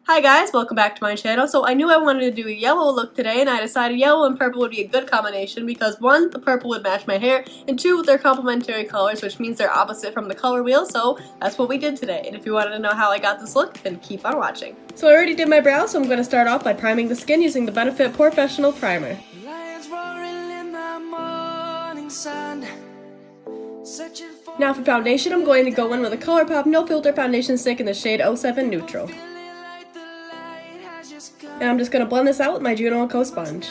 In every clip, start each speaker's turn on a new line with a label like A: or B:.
A: Hi guys, welcome back to my channel. So I knew I wanted to do a yellow look today, and I decided yellow and purple would be a good combination because one, the purple would match my hair, and two, they're complementary colors, which means they're opposite from the color wheel, so that's what we did today. And if you wanted to know how I got this look, then keep on watching. So I already did my brows, so I'm going to start off by priming the skin using the Benefit Professional Primer. Now for foundation, I'm going to go in with a ColourPop No Filter Foundation Stick in the shade 07 Neutral. And I'm just going to blend this out with my Juno & Co sponge.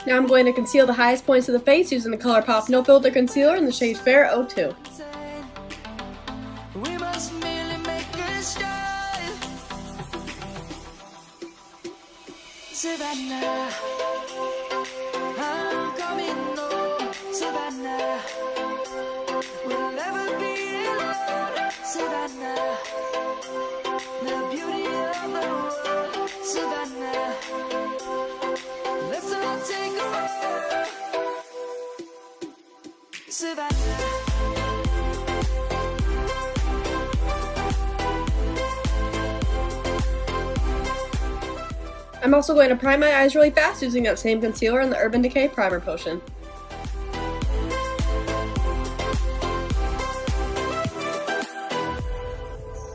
A: Now I'm going to conceal the highest points of the face using the ColourPop No Filter Concealer in the shade Fair 02.
B: Savannah, I'm coming home. Savannah, we'll never be alone. Savannah, the beauty of the world. Savannah, let's all take a walk. Savannah.
A: I'm also going to prime my eyes really fast using that same concealer in the Urban Decay Primer Potion.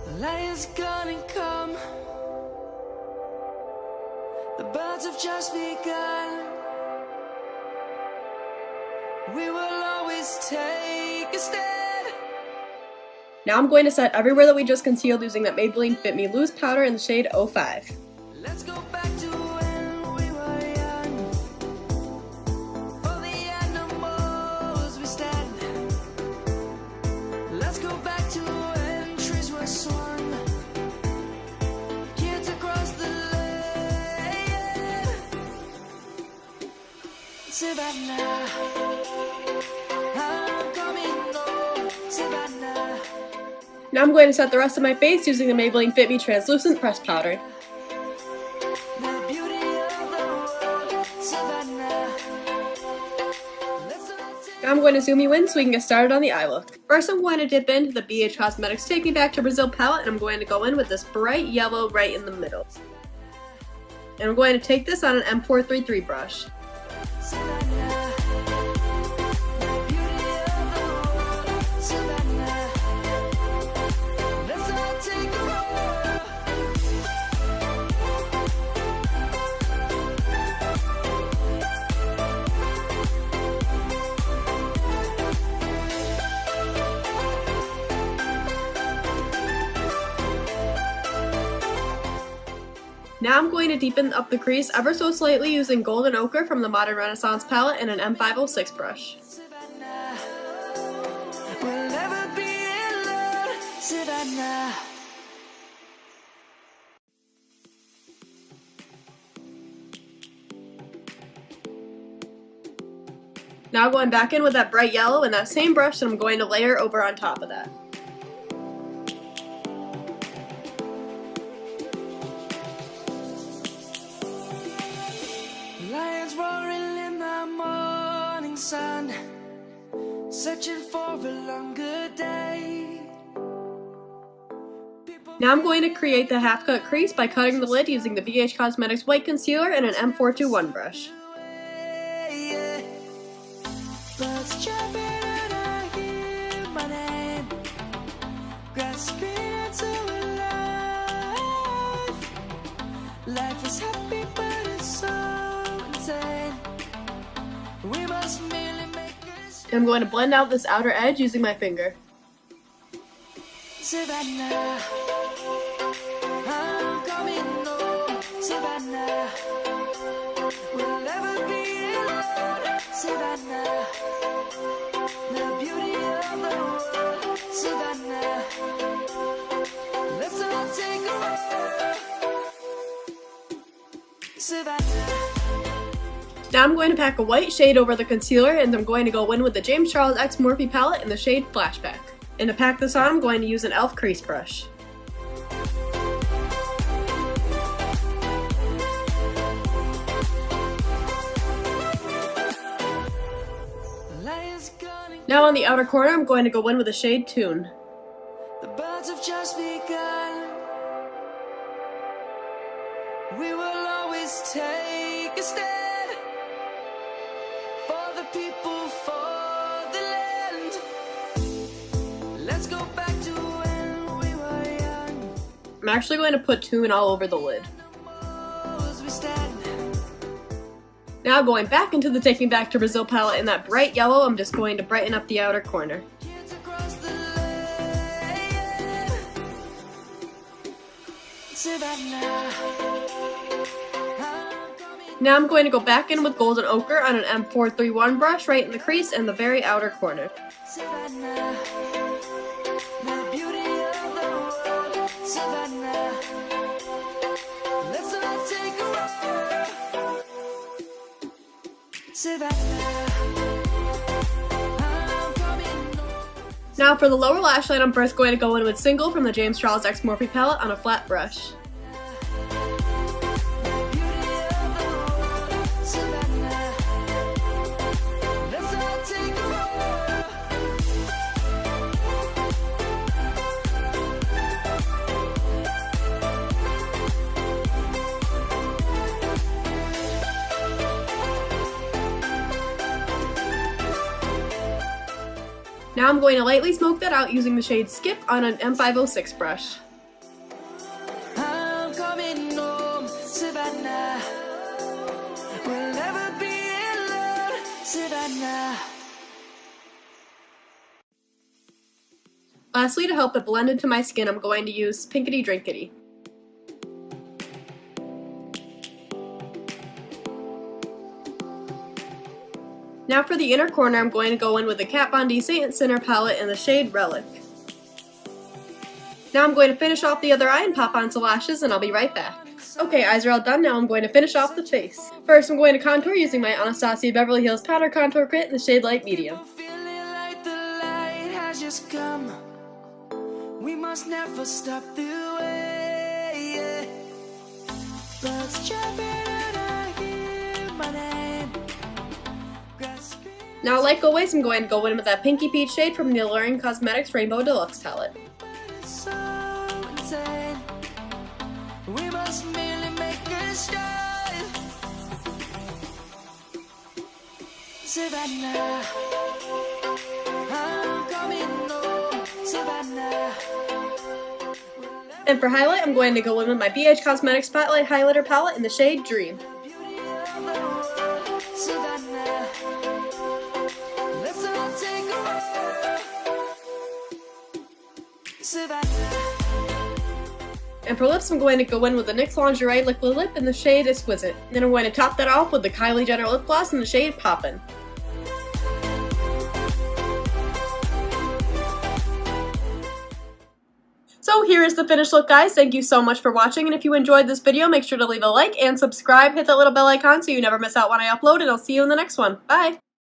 B: The lion's gonna come. The birds have just begun. We will always take a stand.
A: Now I'm going to set everywhere that we just concealed using that Maybelline Fit Me Loose Powder in the shade 05.
B: Let's go back to when we were young. For the animals we stand. Let's go back to when trees were swung. Kids across the land. Savannah, I'm coming home. Savannah.
A: Now I'm going to set the rest of my face using the Maybelline Fit Me Translucent Pressed Powder. Now I'm going to zoom you in so we can get started on the eye look. First I'm going to dip into the BH Cosmetics Take Me Back to Brazil palette, and I'm going to go in with this bright yellow right in the middle. And I'm going to take this on an M433 brush. Now I'm going to deepen up the crease ever so slightly using Golden Ochre from the Modern Renaissance palette and an M506 brush.
B: We'll never be alone, Savannah.
A: Now going back in with that bright yellow and that same brush, and I'm going to layer over on top of that.
B: Lions roaring in the morning sun, searching for a longer day.
A: Now I'm going to create the half cut crease by cutting the lid using the BH Cosmetics White Concealer and an M421 brush.
B: Birds chirping and I hear my name. Grass green into life. Life is happy but it's so insane. We must merely make it.
A: I'm going to blend out this outer edge using my finger.
B: Savannah, I'm coming home. Savannah, we'll never be alone. Savannah, the beauty of the world. Savannah, let's all take a walk. Savannah.
A: Now I'm going to pack a white shade over the concealer, and I'm going to go in with the James Charles X Morphe palette in the shade Flashback. And to pack this on, I'm going to use an e.l.f. crease brush. Now on the outer corner, I'm going to go in with a shade Tune.
B: The birds have just begun. We will always take a stand for the people, for the land. Let's go back to when we were young.
A: I'm actually going to put Tune all over the lid.
B: We stand.
A: Now going back into the Taking Back to Brazil palette in that bright yellow, I'm just going to brighten up the outer corner.
B: Kids across the land. Savannah.
A: Now I'm going to go back in with Golden Ochre on an M431 brush right in the crease and the very outer corner.
B: Savannah, the beauty of the world. Savannah, let's all take a walk. Savannah, I'm coming home.
A: Now for the lower lash line, I'm first going to go in with Single from the James Charles X Morphe palette on a flat brush. Now I'm going to lightly smoke that out using the shade Skip on an M506 brush.
B: I'm coming home, Savannah. We'll never be alone, Savannah.
A: Lastly, to help it blend into my skin, I'm going to use Pinkity Drinkity. Now for the inner corner, I'm going to go in with the Kat Von D Saint Sinner palette in the shade Relic. Now I'm going to finish off the other eye and pop on some lashes, and I'll be right back. Okay, eyes are all done. Now I'm going to finish off the face. First, I'm going to contour using my Anastasia Beverly Hills Powder Contour Kit in the shade Light Medium.
B: Feeling like the light has just come. We must never stop the way. Birds chirping and I hear my name. Grass green.
A: Now, like always, I'm going to go in with that Pinky Peach shade from the Alluring Cosmetics Rainbow Deluxe palette.
B: So insane. We must merely make a start. Savannah, I'm coming home, Savannah.
A: And for highlight, I'm going to go in with my BH Cosmetics Spotlight Highlighter palette in the shade Dream.
B: Beauty of the world, Savannah. Let's all take a walk. Savannah.
A: And for lips, I'm going to go in with the NYX Lingerie Liquid Lip in the shade Exquisite. Then I'm going to top that off with the Kylie Jenner Lip Gloss in the shade Poppin'. So here is the finished look, guys. Thank you so much for watching, and if you enjoyed this video, make sure to leave a like and subscribe. Hit that little bell icon so you never miss out when I upload, and I'll see you in the next one. Bye!